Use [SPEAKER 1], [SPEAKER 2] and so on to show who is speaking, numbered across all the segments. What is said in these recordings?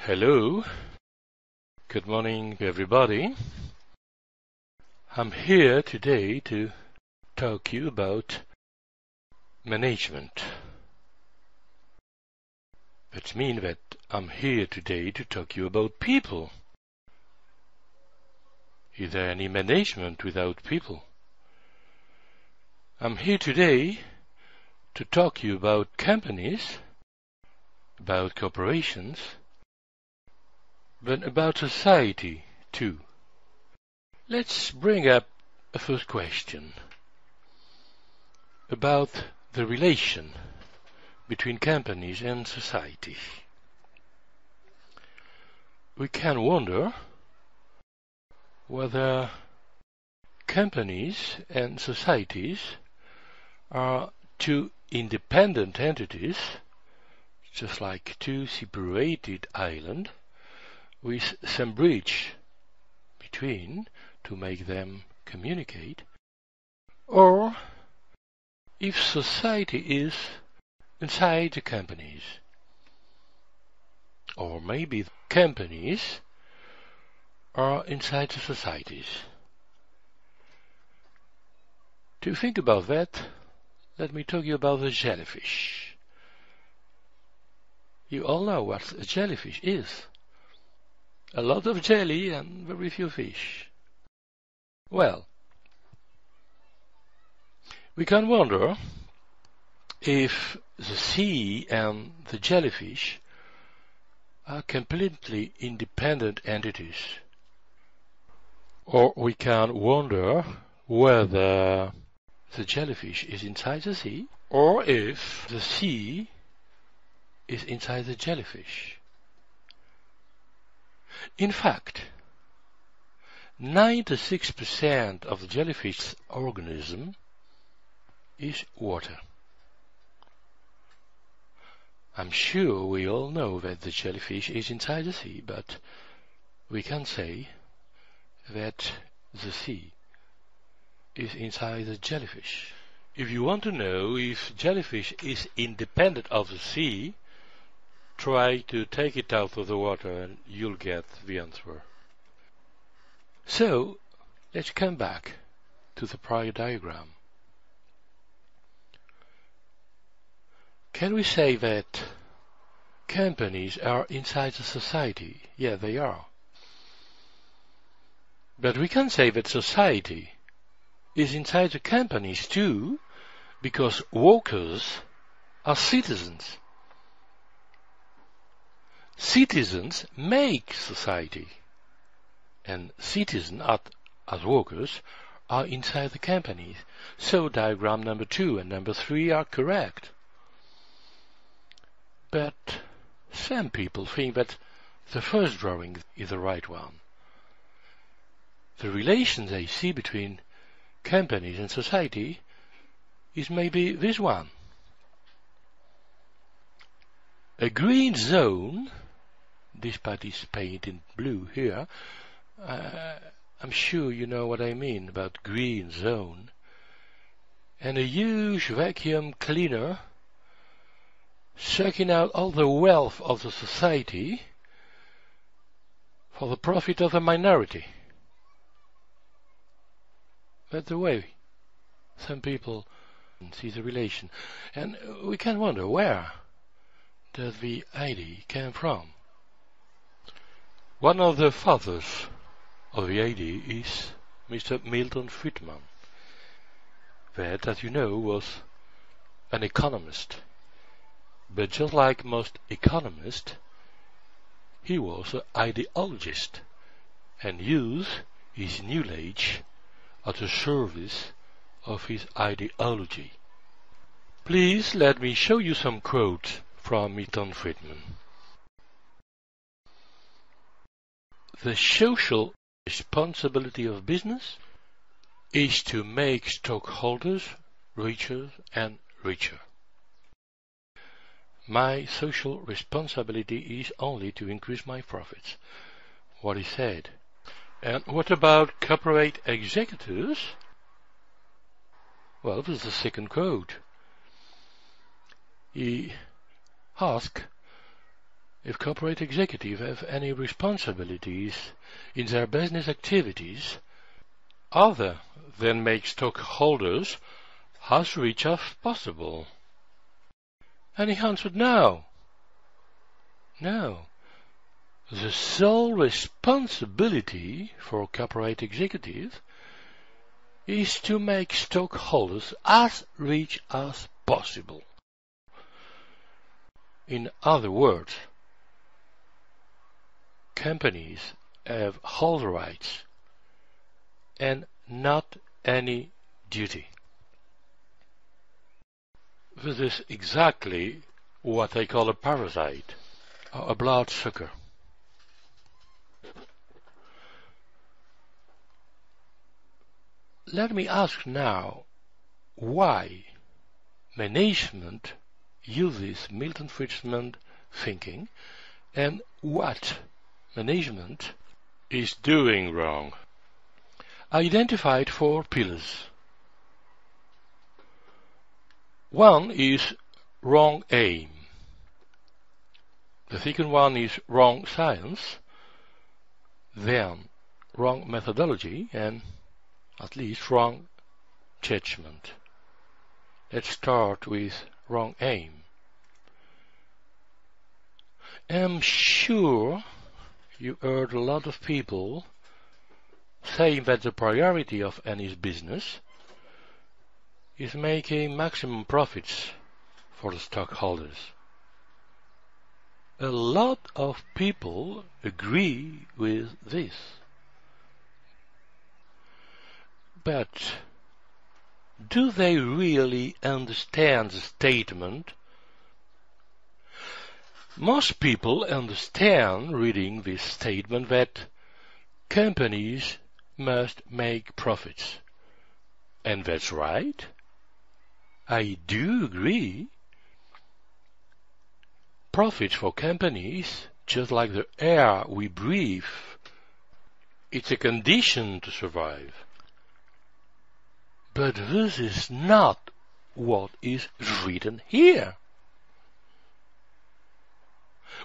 [SPEAKER 1] Hello, good morning everybody. I'm here today to talk to you about management. That means that I'm here today to talk to you about people. Is there any management without people? I'm here today to talk to you about companies, about corporations, but about society too. Let's bring up a first question about the relation between companies and society. We can wonder whether companies and societies are two independent entities, just like two separated islands, with some bridge between to make them communicate, or if society is inside the companies, or maybe companies are inside the societies. To think about that, let me talk you about the jellyfish. You all know what a jellyfish is. A lot of jelly and very few fish. Well, we can wonder if the sea and the jellyfish are completely independent entities. Or we can wonder whether the jellyfish is inside the sea, or if the sea is inside the jellyfish. In fact, 96% of the jellyfish's organism is water. I'm sure we all know that the jellyfish is inside the sea, but we can say that the sea is inside the jellyfish. If you want to know if jellyfish is independent of the sea, try to take it out of the water and you'll get the answer. So, let's come back to the prior diagram. Can we say that companies are inside the society? Yeah, they are. But we can say that society is inside the companies too, because workers are citizens. Citizens make society, and citizens as workers are inside the companies. So diagram number 2 and number 3 are correct. But some people think that the first drawing is the right one. The relation they see between companies and society is maybe this one. A green zone, this part is painted in blue here, I'm sure you know what I mean about green zone, and a huge vacuum cleaner sucking out all the wealth of the society for the profit of the minority. That's the way some people see the relation. And we can wonder, where does the idea come from? One of the fathers of the idea is Mr. Milton Friedman, that, as you know, was an economist. But just like most economists, he was an ideologist and used his knowledge at the service of his ideology. Please let me show you some quotes from Milton Friedman. The social responsibility of business is to make stockholders richer and richer. My social responsibility is only to increase my profits. What he said. And what about corporate executives? Well, this is the second quote. He asked, if corporate executives have any responsibilities in their business activities other than make stockholders as rich as possible? And he answered, no. No. The sole responsibility for corporate executives is to make stockholders as rich as possible. In other words, companies have all the rights and not any duty. This is exactly what they call a parasite, or a bloodsucker. Let me ask now why management uses Milton Friedman thinking and what management is doing wrong. I identified 4 pillars. One is wrong aim. The second one is wrong science, then wrong methodology, and at least wrong judgment. Let's start with wrong aim. I'm sure you heard a lot of people saying that the priority of any business is making maximum profits for the stockholders. A lot of people agree with this. But do they really understand the statement? Most people understand reading this statement that companies must make profits. And that's right. I do agree. Profits for companies, just like the air we breathe, it's a condition to survive. But this is not what is written here.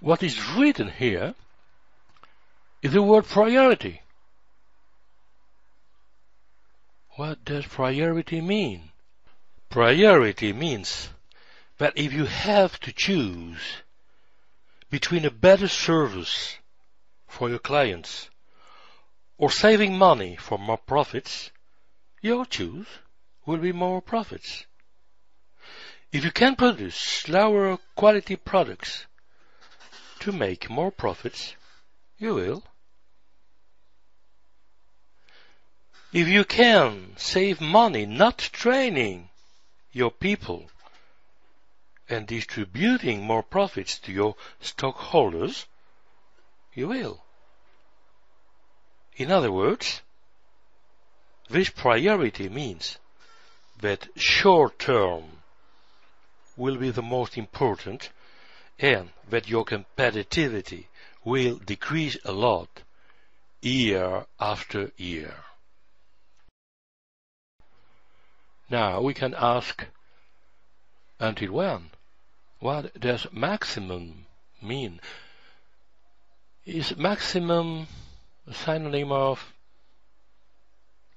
[SPEAKER 1] What is written here is the word priority. What does priority mean? Priority means that if you have to choose between a better service for your clients or saving money for more profits, your choice will be more profits. If you can produce lower quality products to make more profits, you will. If you can save money not training your people and distributing more profits to your stockholders, you will. In other words, this priority means that short term will be the most important and that your competitivity will decrease a lot year after year. Now we can ask, until when? What does maximum mean? Is maximum a synonym of,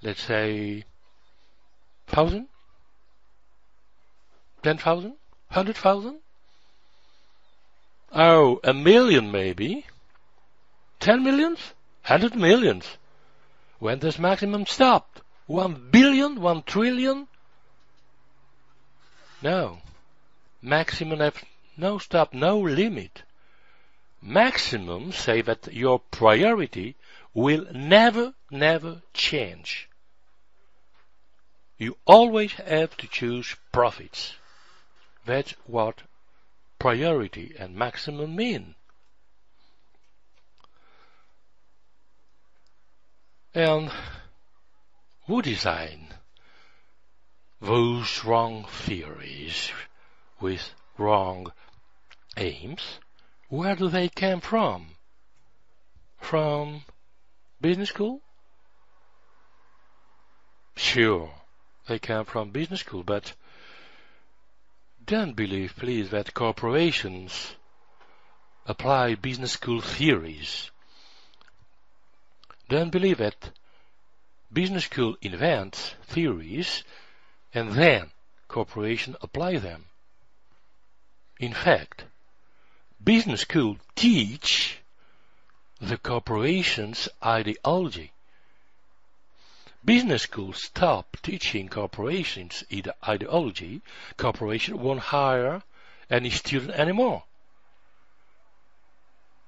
[SPEAKER 1] let's say, 1,000? 10,000? 100,000? Oh, 1 million maybe? 10 millions? 100 millions? When does maximum stop? 1 billion? 1 trillion? No. Maximum have no stop, no limit. Maximum say that your priority will never change. You always have to choose profits. That's what priority and maximum mean. And who design those wrong theories with wrong aims? Where do they come from? From business school? Sure, they come from business school, but don't believe, please, that corporations apply business school theories. Don't believe it. Business school invents theories and then corporations apply them. In fact, business school teach the corporation's ideology. Business schools stop teaching corporations ideology, corporations won't hire any student anymore.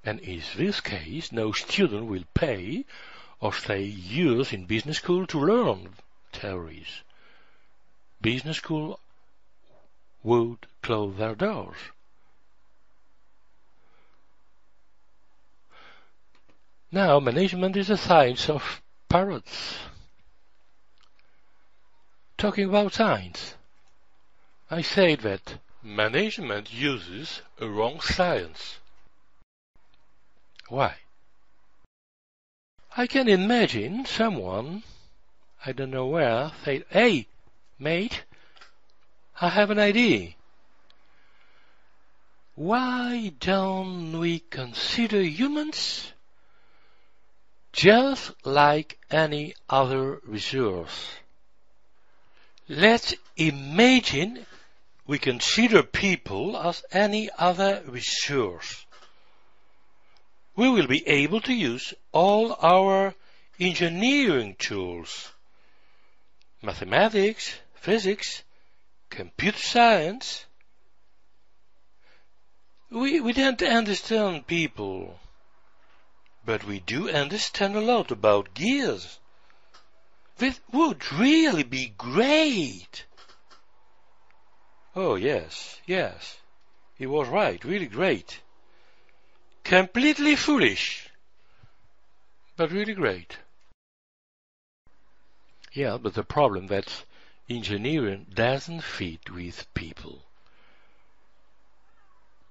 [SPEAKER 1] And in this case, no student will pay or stay years in business school to learn theories. Business school would close their doors. Now, management is a science of parrots. Talking about science, I said that management uses a wrong science. Why? I can imagine someone, I don't know where, say, "Hey, mate, I have an idea. Why don't we consider humans just like any other resource? Let's imagine we consider people as any other resource. We will be able to use all our engineering tools, mathematics, physics, computer science. We don't understand people, but we do understand a lot about gears. That would really be great." Oh, yes, he was right, really great. Completely foolish, but really great. Yeah, but the problem that engineering doesn't fit with people.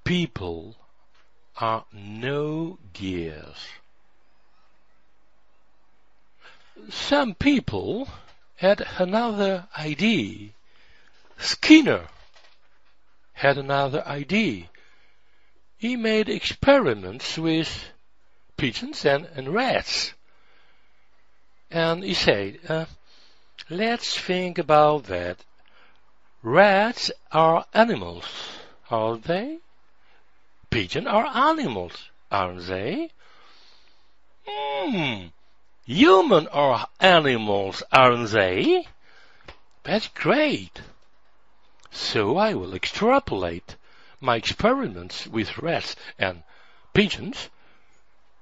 [SPEAKER 1] People are no gears. Some people had another idea. Skinner had another idea. He made experiments with pigeons and rats. And he said, let's think about that. Rats are animals, aren't they? Pigeons are animals, aren't they? Humans are animals, aren't they? That's great. So I will extrapolate my experiments with rats and pigeons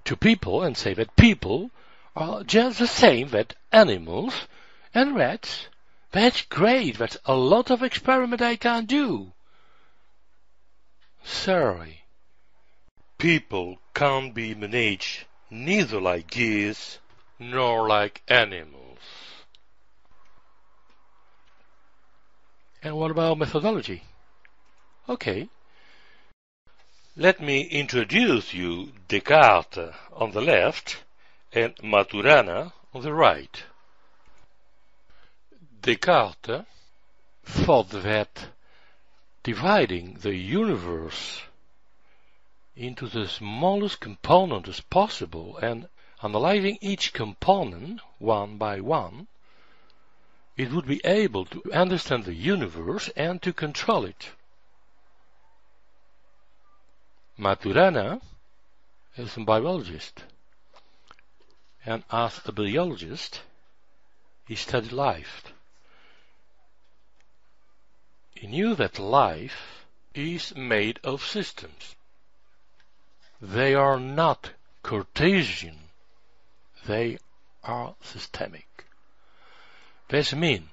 [SPEAKER 1] to people and say that people are just the same that animals and rats. That's great. That's a lot of experiment I can do. Sorry. People can't be managed neither like geese nor like animals. And what about methodology? Okay. Let me introduce you Descartes on the left and Maturana on the right. Descartes thought that dividing the universe into the smallest component as possible and analyzing each component one by one, it would be able to understand the universe and to control it. Maturana is a biologist, and as a biologist, he studied life. He knew that life is made of systems. They are not Cartesian, they are systemic. This means,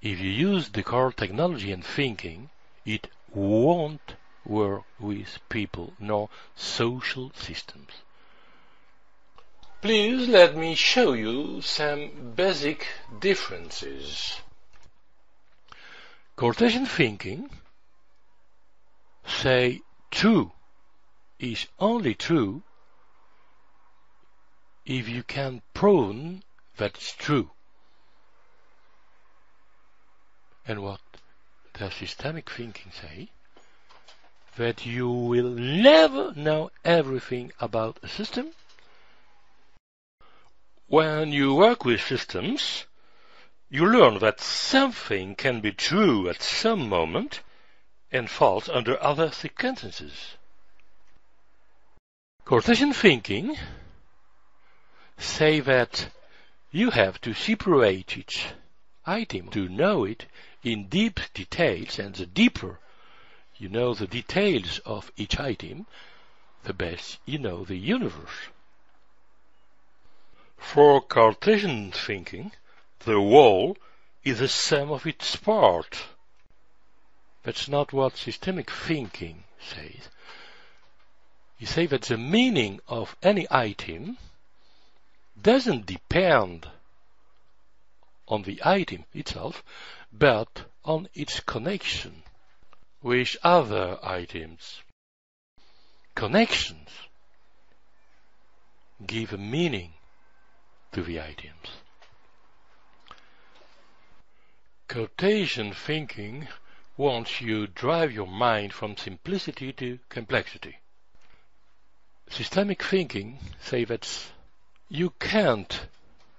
[SPEAKER 1] if you use Descartes' technology and thinking, it won't work with people nor social systems. Please let me show you some basic differences. Cartesian thinking say true is only true if you can prove that it's true. And what does systemic thinking say? that you will never know everything about a system. When you work with systems, you learn that something can be true at some moment and false under other circumstances. Cartesian thinking say that you have to separate each item to know it in deep details, and the deeper you know the details of each item, the best you know the universe. For Cartesian thinking, the whole is the sum of its parts. That's not what systemic thinking says. You say that the meaning of any item doesn't depend on the item itself, but on its connection with other items. Connections give a meaning to the items. Cartesian thinking wants you to drive your mind from simplicity to complexity. Systemic thinking says that you can't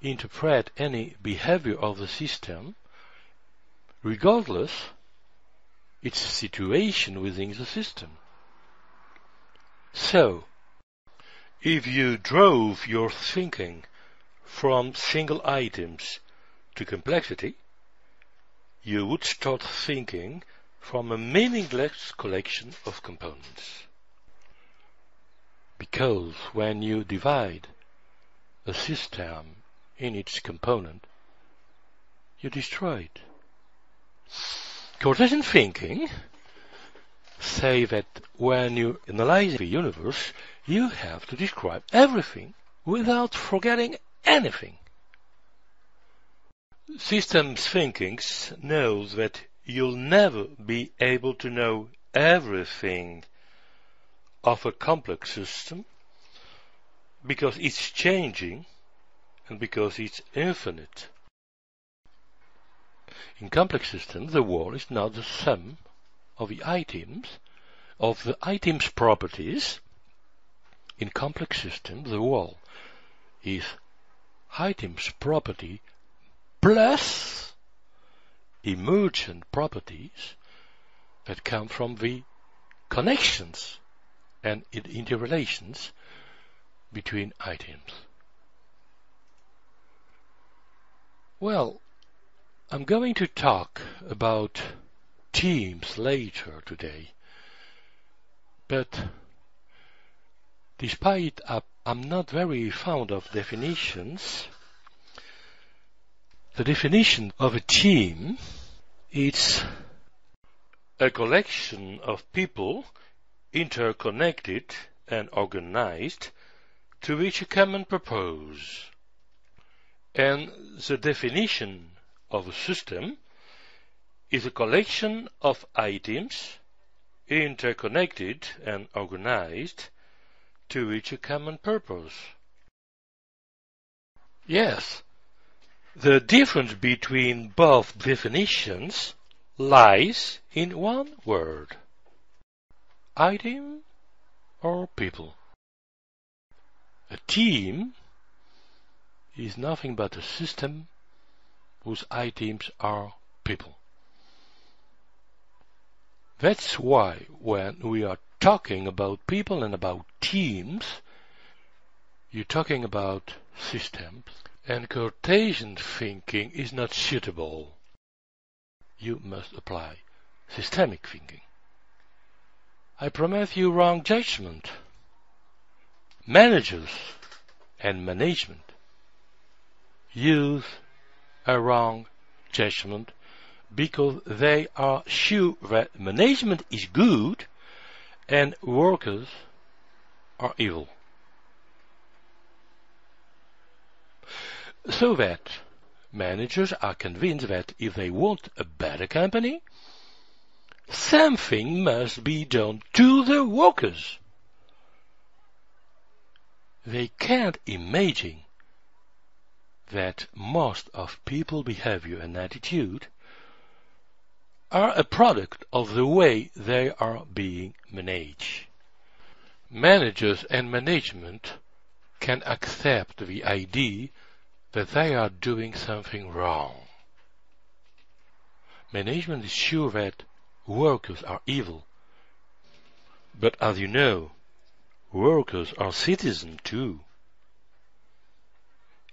[SPEAKER 1] interpret any behavior of the system regardless its situation within the system. So, if you drove your thinking from single items to complexity, you would start thinking from a meaningless collection of components. Because when you divide a system in its component, you destroy it. Cartesian thinking say that when you analyze the universe, you have to describe everything without forgetting anything. Systems thinking knows that you'll never be able to know everything of a complex system because it's changing and because it's infinite. In complex systems, the whole is not the sum of the item's properties. In complex systems, the whole is item's property plus emergent properties that come from the connections and interrelations between items. Well, I'm going to talk about teams later today, but despite I'm not very fond of definitions, the definition of a team is a collection of people interconnected and organized to reach a common purpose. And the definition of a system is a collection of items interconnected and organized to reach a common purpose. Yes, the difference between both definitions lies in one word: item or people. A team is nothing but a system whose items are people. That's why when we are talking about people and about teams, you're talking about systems, and Cartesian thinking is not suitable. You must apply systemic thinking. I promise you wrong judgment. Managers and management use a wrong judgment because they are sure that management is good and workers are evil. So that managers are convinced that if they want a better company, something must be done to the workers. They can't imagine that most of people's behavior and attitude are a product of the way they are being managed. Managers and management can accept the idea that they are doing something wrong. Management is sure that workers are evil, but as you know, workers are citizens too.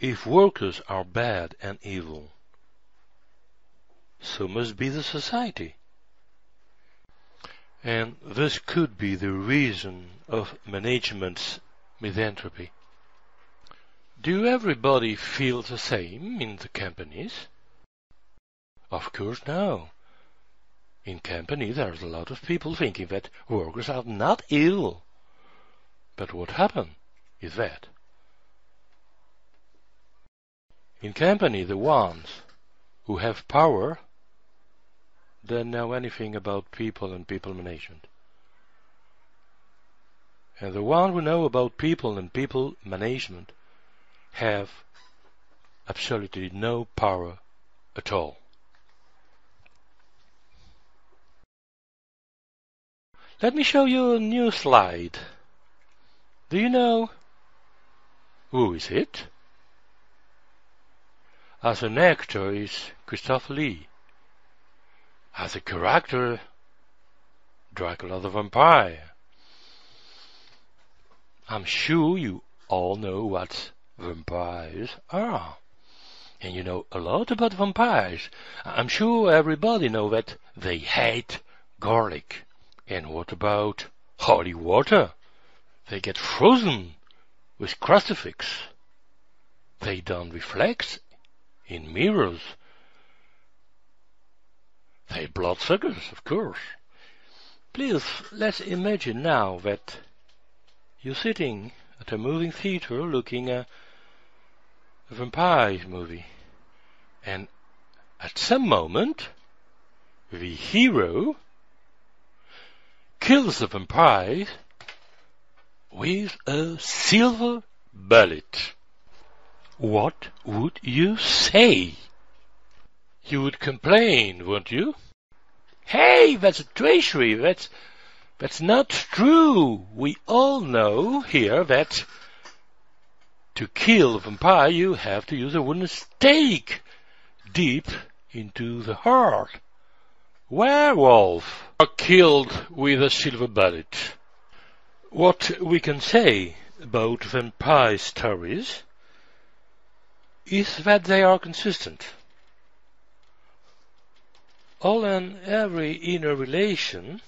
[SPEAKER 1] If workers are bad and evil, so must be the society. And this could be the reason of management's misanthropy. Do everybody feel the same in the companies? Of course no. In companies there's a lot of people thinking that workers are not ill. But what happens is that in company the ones who have power don't know anything about people and people management. And the ones who know about people and people management have absolutely no power at all. Let me show you a new slide. Do you know who is it? As an actor is Christopher Lee. As a character, Dracula the Vampire. I'm sure you all know what vampires are. And you know a lot about vampires. I'm sure everybody knows that they hate garlic. And what about holy water? They get frozen with crucifix. They don't reflect in mirrors. They bloodsuckers, of course. Please, let's imagine now that you're sitting at a movie theater looking at a vampire movie. And at some moment, the hero kills the vampire with a silver bullet. What would you say? You would complain, wouldn't you? Hey, that's a treachery, that's not true. We all know here that to kill a vampire you have to use a wooden stake deep into the heart. Werewolves are killed with a silver bullet. What we can say about vampire stories is that they are consistent. All and every inner relation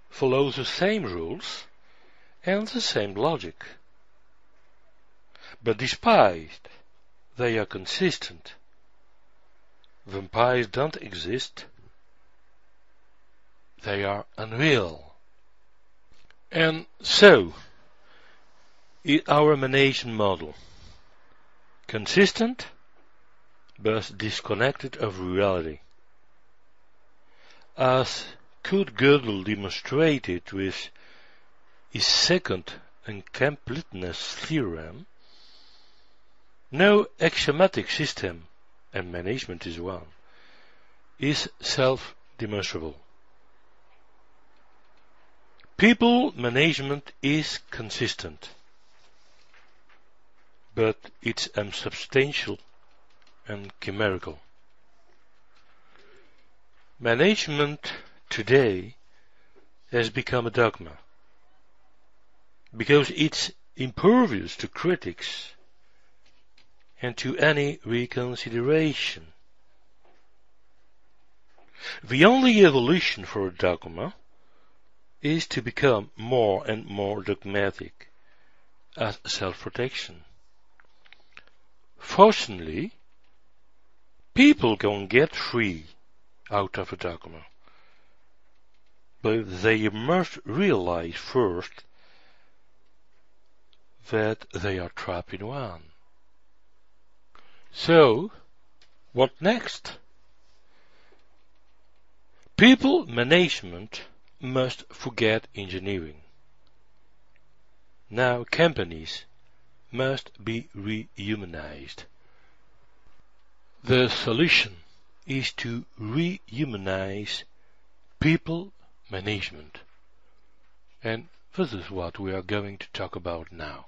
[SPEAKER 1] follows the same rules and the same logic. But despite they are consistent, vampires don't exist. They are unreal. And so, is our management model consistent but disconnected of reality? As Kurt Gödel demonstrated with his second incompleteness theorem, no axiomatic system, and management is one, is self-demonstrable. People management is consistent, but it's unsubstantial and chimerical. Management today has become a dogma, because it's impervious to critics and to any reconsideration. The only evolution for a dogma is to become more and more dogmatic as self-protection. Fortunately, people can get free out of a dogma, but they must realize first that they are trapped in one. So, what next? People management must forget engineering. Now companies must be rehumanized. The solution is to rehumanize people management. And this is what we are going to talk about now.